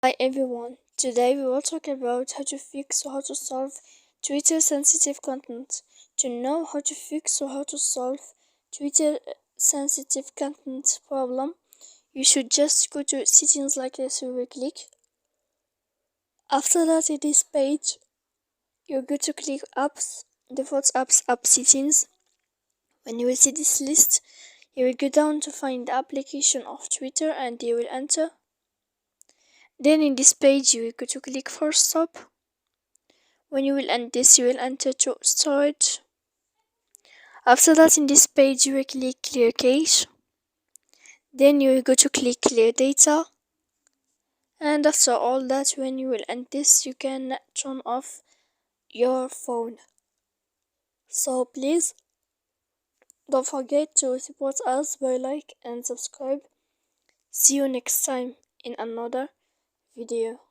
Hi everyone, today we will talk about how to fix or how to solve Twitter sensitive content. To know how to fix or how to solve Twitter sensitive content problem, you should just go to settings like this. You will click. After that, in this page, you go to click apps, default apps, app settings. When you will see this list, you will go down to find the application of Twitter and you will enter. Then in this page, you will go to click for stop. When you will end this, you will enter to storage. After that, in this page, you will click clear cache. Then you will go to click clear data. And after all that, when you will end this, you can turn off your phone. So please don't forget to support us by like and subscribe. See you next time in another video.